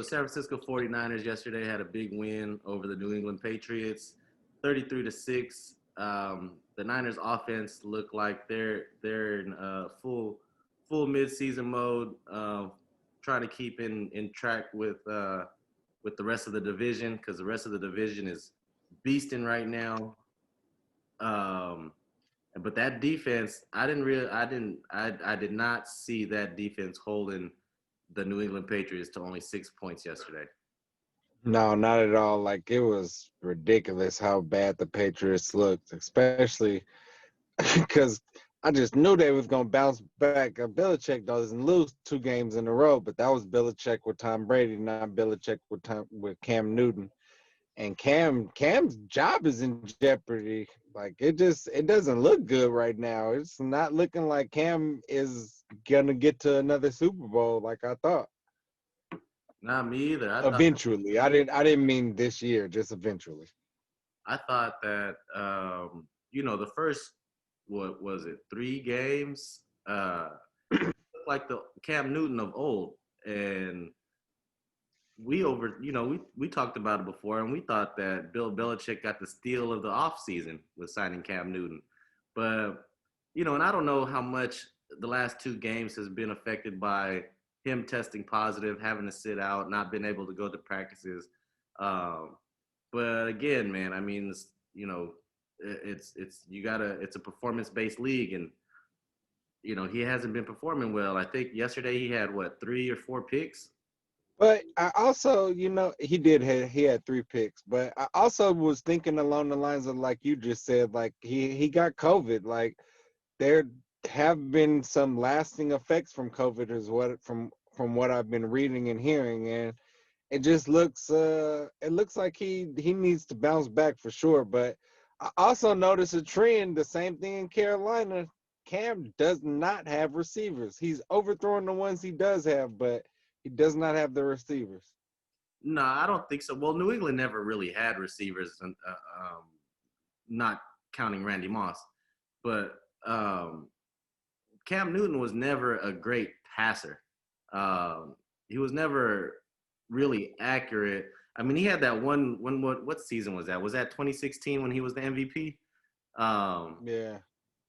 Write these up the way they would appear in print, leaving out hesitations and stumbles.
the San Francisco 49ers yesterday had a big win over the New England Patriots, 33-6. The Niners offense look like they're in full midseason mode, trying to keep in track with the rest of the division because the rest of the division is beasting right now. Um, but that defense, I did not see that defense holding the New England Patriots to only 6 points yesterday. No, not at all. Like it was ridiculous how bad the Patriots looked, especially because I just knew they was gonna bounce back. Belichick doesn't lose 2 games in a row, but that was Belichick with Tom Brady, not Belichick with Cam Newton. And Cam's job is in jeopardy. Like it doesn't look good right now. It's not looking like Cam is gonna get to another Super Bowl like I thought. Not me either. Eventually, I didn't mean this year, just eventually. I thought that the first what was it 3 games looked like the Cam Newton of old, and we talked about it before, and we thought that Bill Belichick got the steal of the offseason with signing Cam Newton. But, and I don't know how much the last 2 games has been affected by him testing positive, having to sit out, not being able to go to practices. Um, but again, man, I mean, it's a performance-based league, and he hasn't been performing well. I think yesterday he had 3 or 4 picks. But I also, he had 3 picks, but I also was thinking along the lines of like you just said, like he got COVID. Like there have been some lasting effects from COVID, is from what I've been reading and hearing, and it looks like he needs to bounce back for sure. But I also noticed a trend, the same thing in Carolina. Cam does not have receivers. He's overthrowing the ones he does have, but he does not have the receivers. No, I don't think so. Well, New England never really had receivers, and not counting Randy Moss. But Cam Newton was never a great passer. He was never really accurate. I mean, he had that one. What season was that? Was that 2016 when he was the MVP? Yeah.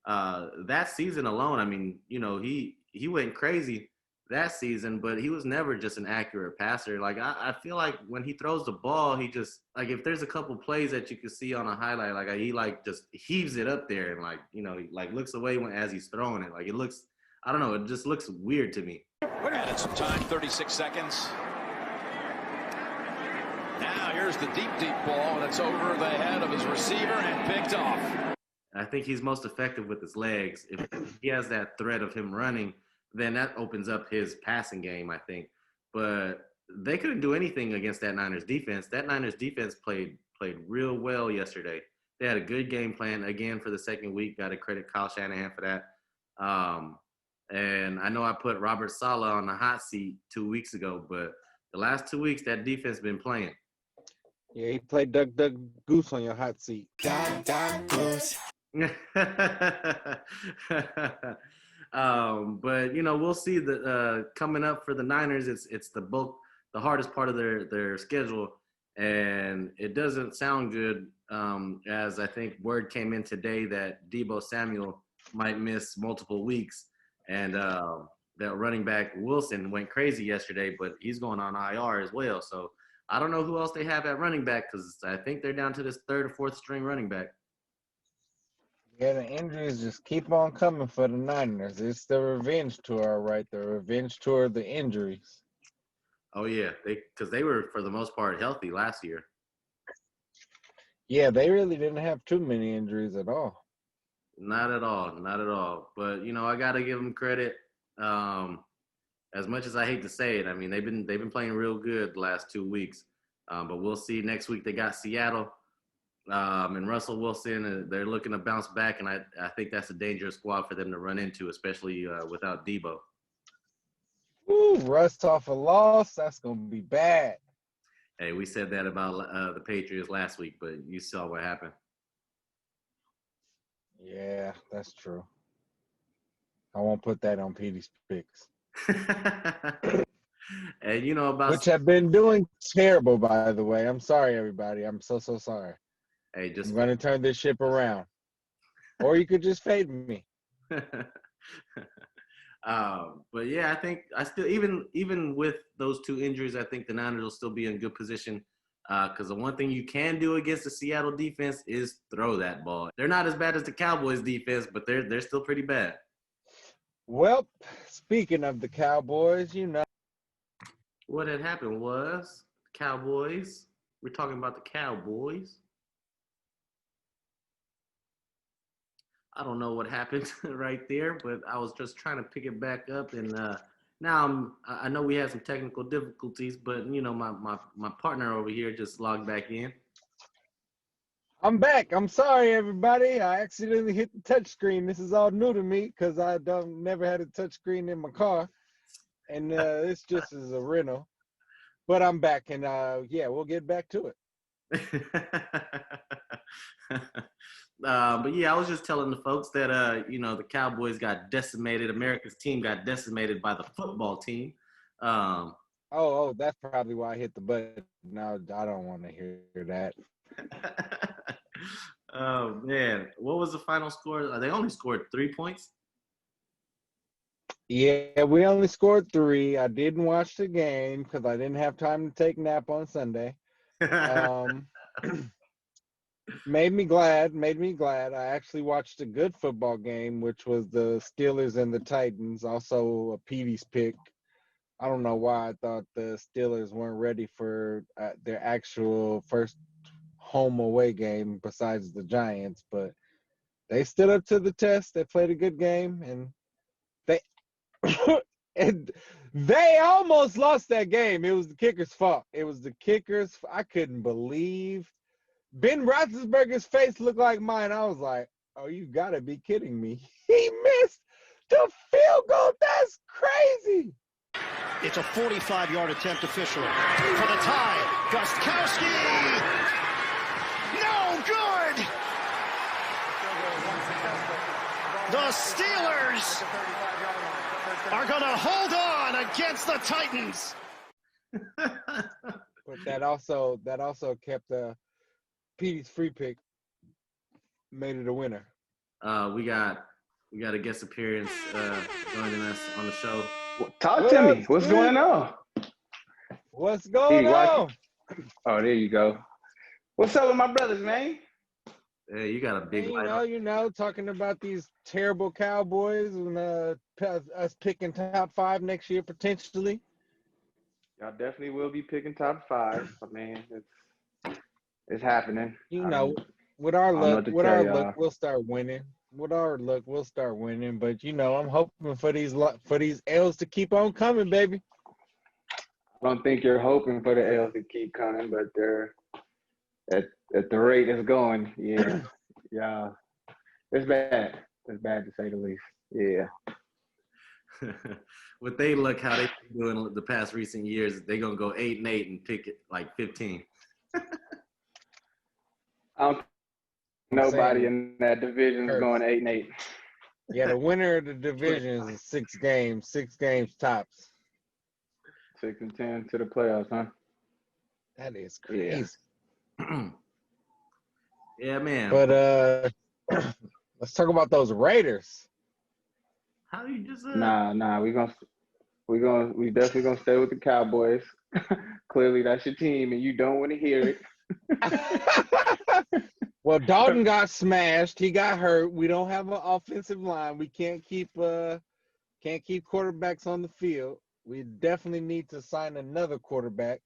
That season alone, I mean, he went crazy that season, but he was never just an accurate passer. Like I feel like when he throws the ball, he just like if there's a couple plays that you can see on a highlight, like he like just heaves it up there and like he like looks away as he's throwing it. Like it looks, I don't know, it just looks weird to me. Added some time, 36 seconds. Now here's the deep ball, and it's over the head of his receiver and picked off. I think he's most effective with his legs. If he has that threat of him running, then that opens up his passing game, I think. But they couldn't do anything against that Niners defense. That Niners defense played real well yesterday. They had a good game plan, again, for the second week. Got to credit Kyle Shanahan for that. And I know I put Robert Saleh on the hot seat 2 weeks ago, but the last 2 weeks, that defense been playing. Yeah, he played Duck Goose on your hot seat. Duck Goose. But we'll see the coming up for the Niners. It's the hardest part of their schedule, and it doesn't sound good. As I think word came in today that Deebo Samuel might miss multiple weeks, and that running back Wilson went crazy yesterday, but he's going on IR as well. So I don't know who else they have at running back because I think they're down to this 3rd or 4th string running back. Yeah, the injuries just keep on coming for the Niners. It's the revenge tour, right? The revenge tour of the injuries. Oh yeah, because they were for the most part healthy last year. Yeah, they really didn't have too many injuries at all. Not at all. But I got to give them credit. As much as I hate to say it, I mean they've been playing real good the last 2 weeks. But we'll see next week. They got Seattle. And Russell Wilson, they're looking to bounce back, and I think that's a dangerous squad for them to run into, especially without Deebo. Ooh, rust off a loss, that's going to be bad. Hey, we said that about the Patriots last week, but you saw what happened. Yeah, that's true. I won't put that on Petey's picks. And you know about Which have been doing terrible, by the way. I'm sorry, everybody. I'm so sorry. hey, just I'm going to turn this ship around. Or you could just fade me. But yeah, I think I still even with those two injuries, I think the Niners will still be in good position. Because the one thing you can do against the Seattle defense is throw that ball. They're not as bad as the Cowboys defense, but they're still pretty bad. Well, speaking of the Cowboys, What had happened was Cowboys. We're talking about the Cowboys. I don't know what happened right there, but I was just trying to pick it back up, and now I know we had some technical difficulties, but you know my partner over here just logged back in. I'm back. I'm sorry, everybody. I accidentally hit the touch screen. This is all new to me because I never had a touch screen in my car, and this just is a rental. But I'm back, and yeah, we'll get back to it. But yeah, I was just telling the folks that you know the Cowboys got decimated. America's team got decimated by the football team. Oh, that's probably why I hit the button. No, I don't want to hear that. Oh man, what was the final score? They only scored 3 points. Yeah, we only scored 3. I didn't watch the game because I didn't have time to take a nap on Sunday. Made me glad. I actually watched a good football game, which was the Steelers and the Titans. Also a Petey's pick. I don't know why I thought the Steelers weren't ready for their actual first home away game besides the Giants, but they stood up to the test. They played a good game, and they and they almost lost that game. It was the kicker's fault. I couldn't believe Ben Roethlisberger's face looked like mine. I was like, "Oh, you gotta be kidding me!" He missed the field goal. That's crazy. It's a 45-yard attempt officially for the tie. Gostkowski. No good. The Steelers are going to hold on against the Titans. But that also kept Petey's free pick, made it a winner. We got a guest appearance joining us on the show. Talk to me. What's going on? What's going on? Oh, there you go. What's up with my brothers, man? Hey, you got a big You know, talking about these terrible Cowboys and us picking top 5 next year potentially. Y'all definitely will be picking top 5, but man, it's happening. You know, with our luck, we'll start winning. With our luck, we'll start winning. But you know, I'm hoping for these L's to keep on coming, baby. I don't think you're hoping for the L's to keep coming, but they're at the rate it's going. Yeah, yeah, it's bad. It's bad to say the least. Yeah. With they look how they've been doing the past recent years, they're gonna go 8-8 and pick it like 15. Nobody in that division is going 8-8. Yeah, the winner of the division is 6 games tops. 6-10 to the playoffs, huh? That is crazy. Yeah, man. But let's talk about those Raiders. How you just Nah, we definitely gonna stay with the Cowboys. Clearly that's your team and you don't want to hear it. Well, Dalton got smashed. He got hurt. We don't have an offensive line. We can't keep quarterbacks on the field. We definitely need to sign another quarterback.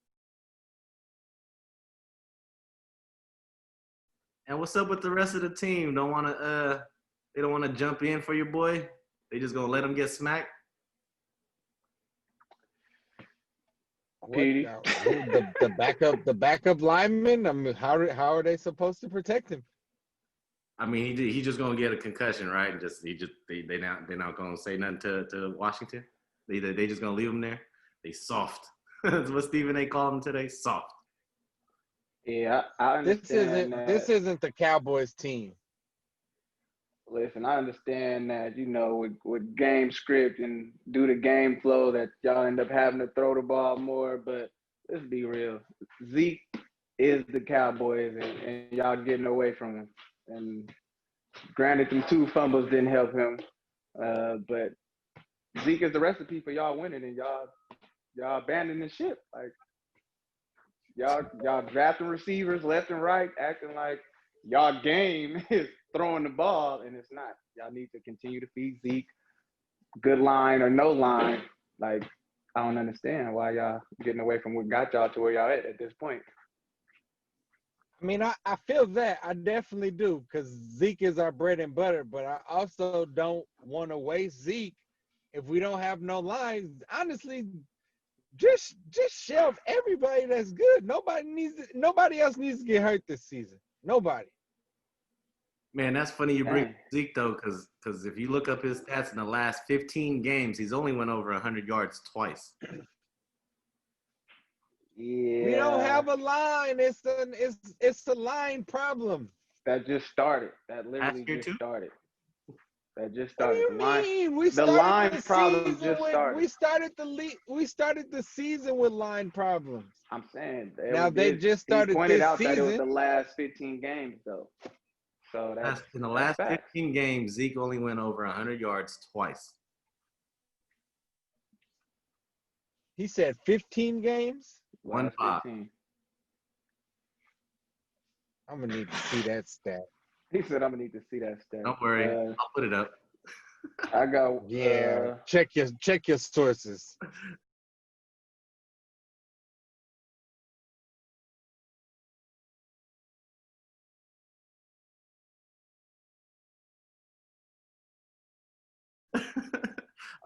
And what's up with the rest of the team? They don't want to jump in for your boy? They just gonna let him get smacked? The backup lineman. I mean, how are they supposed to protect him? I mean, he just gonna get a concussion, right? And they're not gonna say nothing to Washington. They just gonna leave him there. They soft. That's what Stephen A. called him today. Soft. Yeah, I understand. This isn't the Cowboys team. listen, I understand that, with game script and due to game flow that y'all end up having to throw the ball more, but let's be real. Zeke is the Cowboys, and y'all getting away from him. And granted, them 2 fumbles didn't help him, but Zeke is the recipe for y'all winning, and y'all abandoning the ship. Like, y'all drafting receivers left and right, acting like y'all game is throwing the ball, and it's not. Y'all need to continue to feed Zeke, good line or no line. Like, I don't understand why y'all getting away from what got y'all to where y'all at this point. I mean, I feel that. I definitely do, because Zeke is our bread and butter, but I also don't want to waste Zeke if we don't have no lines. Honestly, just shelve everybody that's good. Nobody else needs to get hurt this season. Nobody. Man, that's funny you bring Dang. Zeke, though, because if you look up his stats in the last 15 games, he's only went over 100 yards twice. Yeah. We don't have a line. It's a line problem. That just started. That literally Last year, just too? started. That just What do started. you mean? We The started line the problem season just with started. we started the season with line problems. I'm saying Now they just he started pointed this out that it was the season. last 15 games though. So In the that's last facts. 15 games, Zeke only went over 100 yards twice. He said 15 games. One Last pop. 15. I'm gonna need to see that stat. He said I'm gonna need to see that stat. Don't worry, I'll put it up. I got Yeah, check your sources.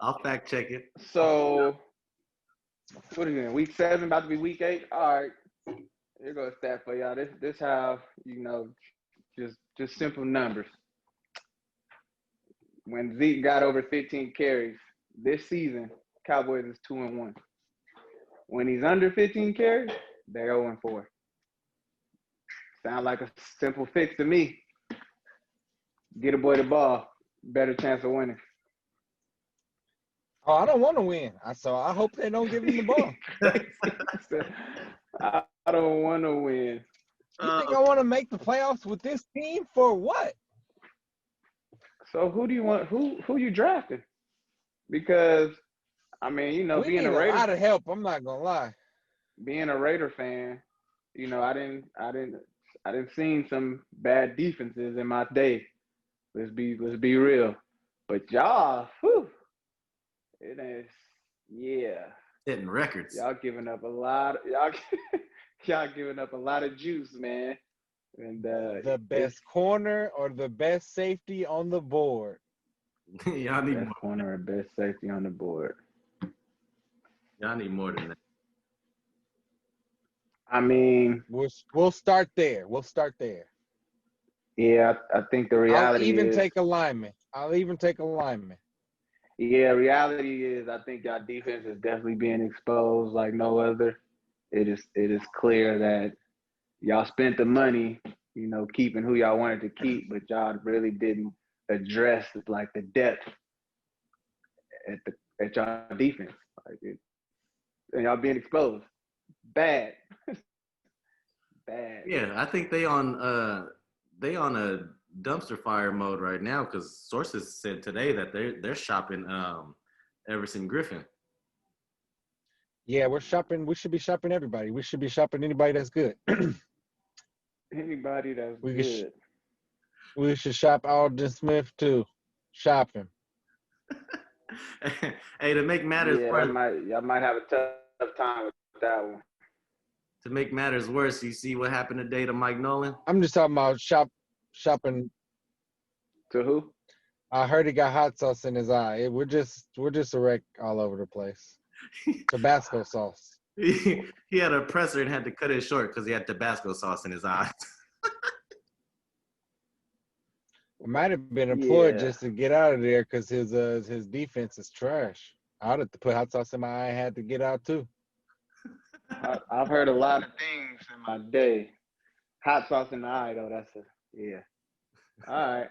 I'll fact check it. so what are you in? Week 7, about to be week 8. All right. Here goes a stat for y'all. This how, just simple numbers. When Zeke got over 15 carries this season, Cowboys is 2-1. When he's under 15 carries, they're 0-4. Sound like a simple fix to me. Get a boy the ball, better chance of winning. Oh, I don't want to win. So I hope they don't give him the ball. I don't want to win. You think I want to make the playoffs with this team for what? So who do you want? Who you drafting? Because I mean, We being need a a Raider, lot of help. I'm not gonna lie. being a Raider fan, I didn't seen some bad defenses in my day. Let's be real. But y'all, it is, yeah. Hitting records. Y'all giving up a lot. Y'all giving up a lot of juice, man. And The best corner or the best safety on the board. Y'all need best more. corner or best safety on the board. Y'all need more than that. I mean, We'll start there. yeah, I think the reality I'll even is. take a lineman. Yeah, reality is I think y'all defense is definitely being exposed like no other. It is clear that y'all spent the money, keeping who y'all wanted to keep, but y'all really didn't address like the depth at y'all defense. And y'all being exposed. Bad. Bad. Yeah, I think they on a dumpster fire mode right now because sources said today that they're shopping Everson Griffin. Yeah, we're shopping. We should be shopping everybody. We should be shopping anybody that's good. Anybody that's good. We should shop Alden Smith too. Shop him. Hey, to make matters worse, y'all might have a tough time with that one. to make matters worse, you see what happened today to Mike Nolan? I'm just talking about shopping. To who? I heard he got hot sauce in his eye. We're just a wreck all over the place. Tabasco sauce. He had a presser and had to cut it short because he had Tabasco sauce in his eyes. I might have been employed Yeah. just to get out of there because his defense is trash. I'd have to put hot sauce in my eye. I had to get out too. I've heard a lot of things in my day. Hot sauce in the eye, though. Yeah. All right.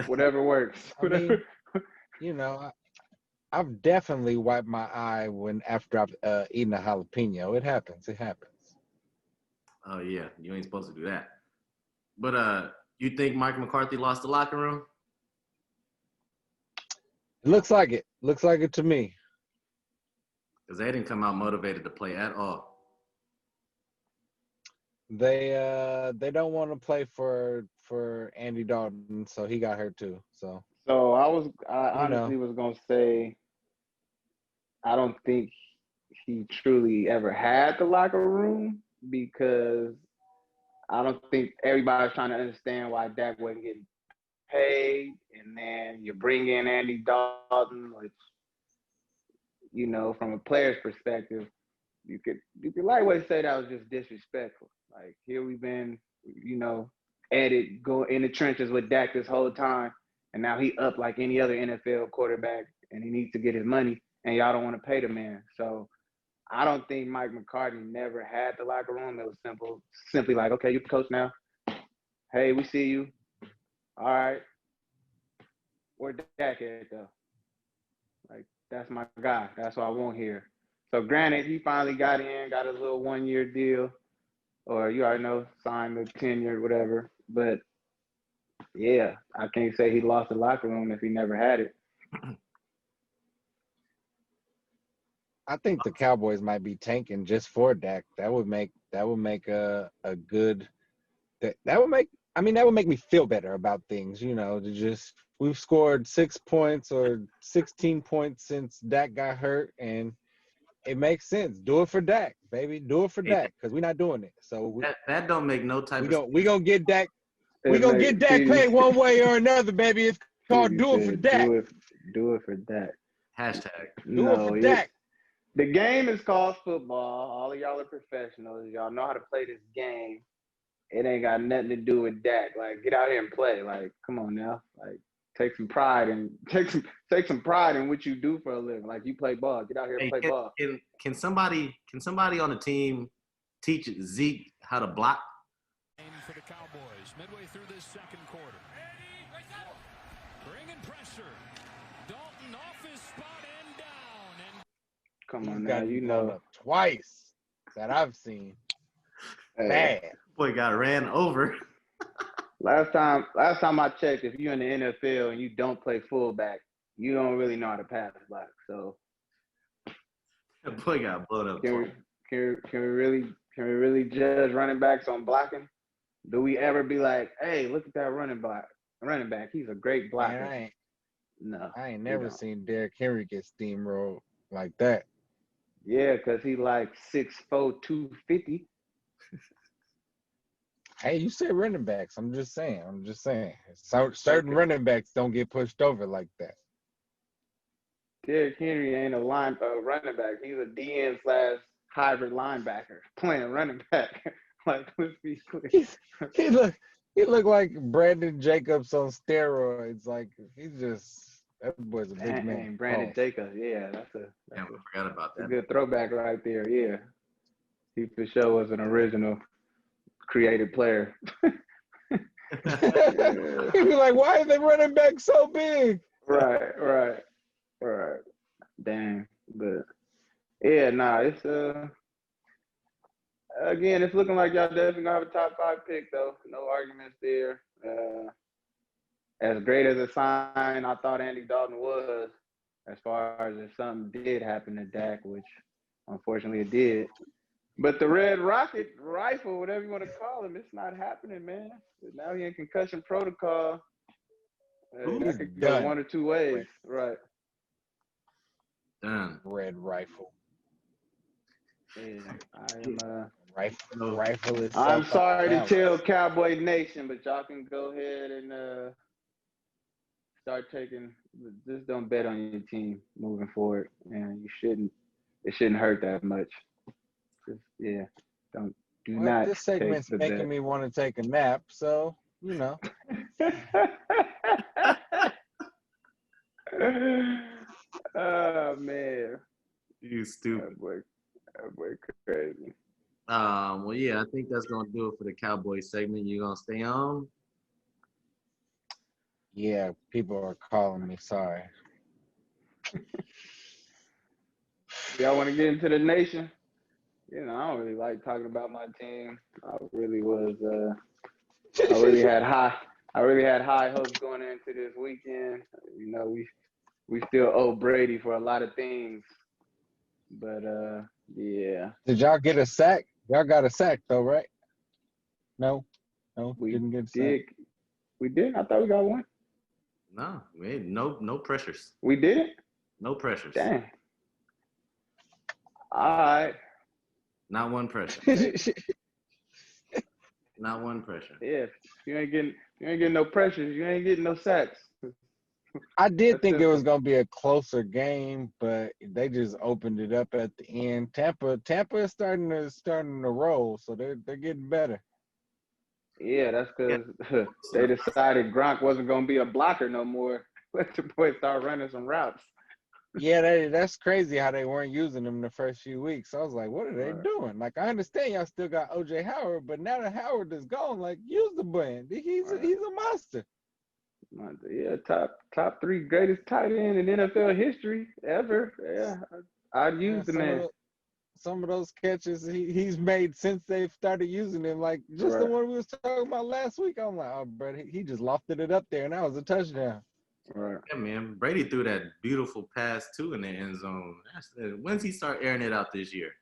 Whatever works. I mean, you know, I've definitely wiped my eye after I've eaten a jalapeno. It happens. It happens. Oh yeah, you ain't supposed to do that. But you think Mike McCarthy lost the locker room? It looks like it. Looks like it to me. Because they didn't come out motivated to play at all. They don't want to play for Andy Dalton, so he got hurt too. So I honestly was gonna say I don't think he truly ever had the locker room because I don't think everybody's trying to understand why Dak wasn't getting paid, and then you bring in Andy Dalton, which from a player's perspective, you could lightweight say that was just disrespectful. Like here we've been, go in the trenches with Dak this whole time, and now he up like any other NFL quarterback, and he needs to get his money, and y'all don't want to pay the man. So I don't think Mike McCarthy never had the locker room. It was simply like, okay, you can coach now. Hey, we see you. All right. Where Dak at though? Like that's my guy. That's what I want here. So granted, he finally got his little 1-year deal, or you already know, signed the 10-year, whatever. But yeah, I can't say he lost the locker room if he never had it. I think the Cowboys might be tanking just for Dak. That would make a good. That would make me feel better about things. We've scored 6 points or 16 points since Dak got hurt, and it makes sense. Do it for Dak, baby. Do it for Dak, because we're not doing it. So that don't make no type of we gonna get Dak. We gonna get Dak paid one way or another, baby. It's called do it for Dak. Do it for Dak. Hashtag. Do it for Dak. The game is called football. All of y'all are professionals. Y'all know how to play this game. It ain't got nothing to do with Dak. Like, get out here and play. Like, come on now. Like, take some pride in what you do for a living. Like, you play ball. Get out here and play ball. Can somebody on the team teach Zeke how to block? For the Cowboys, midway through this second quarter. Bringing pressure. Dalton off his spot and down. And come on now, you know. Twice that I've seen. Bad. Boy got ran over. Last time I checked, if you're in the NFL and you don't play fullback, you don't really know how to pass block. So That boy got blown up. Can we really judge running backs on blocking? Do we ever be like, hey, look at that running back, he's a great blocker? Man, No. I ain't never seen Derrick Henry get steamrolled like that. Yeah, because he like 6'4", 250. Hey, you say running backs. I'm just saying. Certain running backs don't get pushed over like that. Derrick Henry ain't a running back. He's a DN/hybrid linebacker playing running back. Like, let's be clear. He looked like Brandon Jacobs on steroids. Like, that boy's a big man. Brandon Jacobs, yeah, I forgot about that. A good throwback right there, yeah. He for sure was an original creative player. He'd be like, why are they running back so big? Right. Dang. But yeah, it's again, it's looking like y'all definitely gonna have a top 5 pick though. No arguments there. As great as a sign I thought Andy Dalton was, as far as if something did happen to Dak, which unfortunately it did. But the Red Rocket rifle, whatever you want to call him, it's not happening, man. Now he in concussion protocol. That could go one or two ways. Right. Done. Red rifle. Yeah, I am rifle is. I'm sorry to tell Cowboy Nation, but y'all can go ahead and start taking. Just don't bet on your team moving forward, and you shouldn't. It shouldn't hurt that much. Just, yeah, do not. This segment's making me want to take a nap, so you know. Oh man, you stupid. That boy crazy. Well, yeah, I think that's gonna do it for the Cowboy segment. You gonna stay on? Yeah, people are calling me. Sorry. Y'all want to get into the nation? You know, I don't really like talking about my team. I really was. I really had high hopes going into this weekend. You know, we still owe Brady for a lot of things, but yeah, Did y'all get a sack? Y'all got a sack though, right? No, we didn't get a sack. did. We did. I thought we got one. No, we ain't, no pressures. We didn't. No pressures. Dang. All right. Not one pressure. Not one pressure. Yeah. You ain't getting no pressures. You ain't getting no sacks. I did That's think it was simple. gonna be a closer game, but they just opened it up at the end. Tampa is starting to roll, so they're getting better. Yeah, that's Yeah. because they decided Gronk wasn't gonna be a blocker no more. Let the boy start running some routes. Yeah, that's crazy how they weren't using him the first few weeks. I was like, what are they Right. doing? Like, I understand y'all still got OJ Howard, but now that Howard is gone, like, use the brand. He's Right. a monster. Yeah, top 3 greatest tight end in NFL history ever. Yeah, I'd use the man. Some of those catches he's made since they've started using him, like just the Right. one we was talking about last week. I'm like, oh, bro, he just lofted it up there, and that was a touchdown. Right. Yeah, man. Brady threw that beautiful pass too in the end zone. When's he start airing it out this year?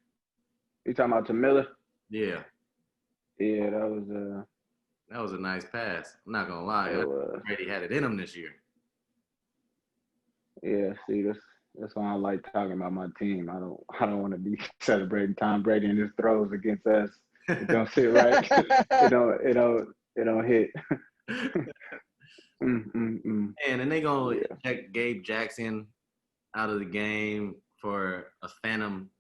You talking about to Miller? Yeah, Yeah, that was a nice pass. I'm not gonna lie. was. Brady had it in him this year. Yeah, see, that's why I like talking about my team. I don't want to be celebrating Tom Brady and his throws against us. It don't sit right. it don't hit. And they gonna Yeah. eject Gabe Jackson out of the game for a phantom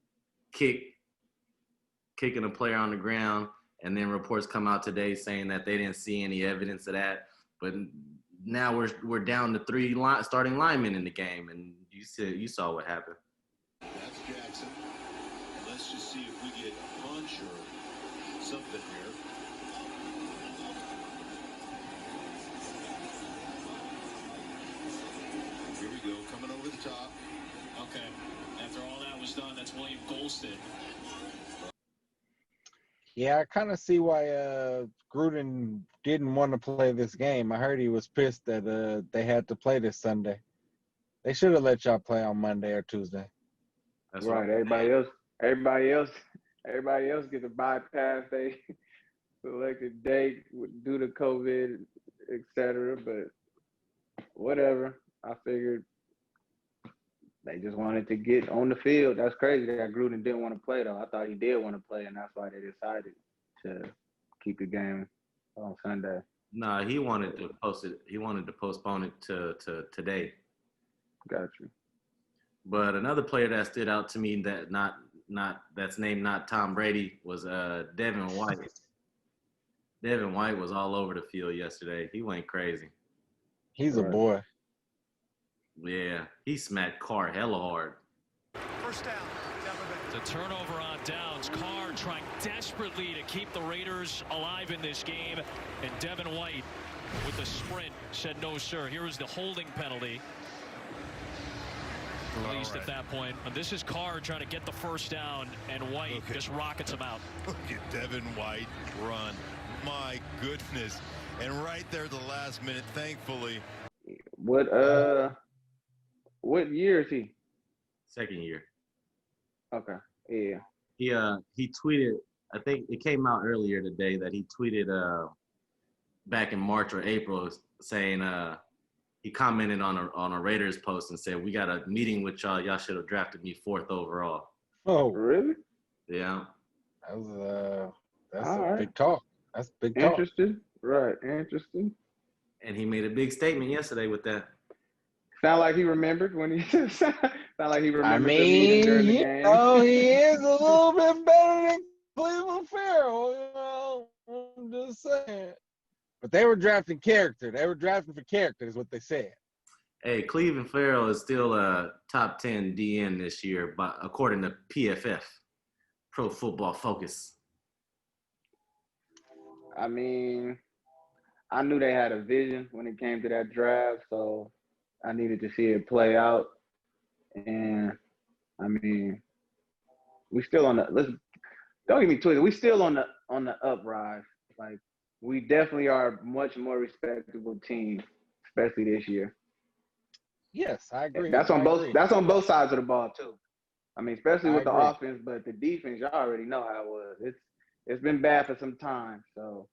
kicking a player on the ground, and then reports come out today saying that they didn't see any evidence of that. But now we're down to 3 starting linemen in the game, and you saw what happened. That's Jackson. Let's just see if we get a punch or something here. Here we go, coming over the top. Okay. After all that was done, that's William Golston. Yeah, I kind of see why Gruden didn't want to play this game. I heard he was pissed that they had to play this Sunday. They should have let y'all play on Monday or Tuesday. That's Right. Everybody else gets a bypass they selected date due to COVID, etc. But whatever. I figured they just wanted to get on the field. That's crazy that Gruden didn't want to play, though. I thought he did want to play, and that's why they decided to keep the game on Sunday. No, he wanted to post it. He wanted to postpone it to today. Got you. But another player that stood out to me that's named not Tom Brady was Devin White. Devin White was all over the field yesterday. He went crazy. He's a boy. Yeah, he smacked Carr hella hard. First down. The turnover on downs. Carr trying desperately to keep the Raiders alive in this game. And Devin White with the sprint said no, sir. Here is the holding penalty. Released at that point. And this is Carr trying to get the first down, and White just rockets him out. Look at Devin White run. My goodness. And right there at the last minute, thankfully. What year is he? Second year. Okay. Yeah. He tweeted, I think it came out earlier today that he tweeted back in March or April saying he commented on a Raiders post and said, "We got a meeting with y'all. Y'all should have drafted me 4th overall." Oh, really? Yeah. That's All a right. big talk. That's big talk. Interesting. Right. Interesting. And he made a big statement yesterday with that. Sound like he remembered when he sound like he remembered I the meeting during the mean, game. he is a little bit better than Cleveland Farrell. I'm just saying. But they were drafting character. They were drafting for character, is what they said. Hey, Cleveland Farrell is still a top 10 DN this year, but according to PFF, Pro Football Focus. I mean, I knew they had a vision when it came to that draft, so I needed to see it play out. And I mean, we still on the don't get me twisted. We still on the uprise. Like we definitely are a much more respectable team, especially this year. Yes, I agree. That's on both sides of the ball too. I mean, especially with the offense, but the defense, y'all already know how it was. It's been bad for some time, so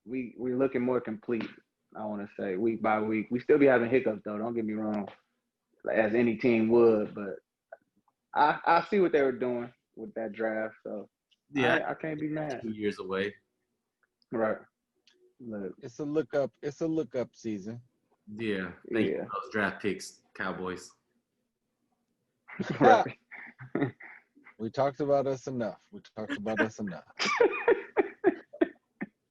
we're looking more complete. I want to say week by week. We still be having hiccups though. Don't get me wrong, as any team would. But I see what they were doing with that draft, so Yeah, I can't be mad. 2 years away. Right. Look, It's a look up. It's a look up season. Yeah, thank you for those draft picks, Cowboys. right. We talked about us enough.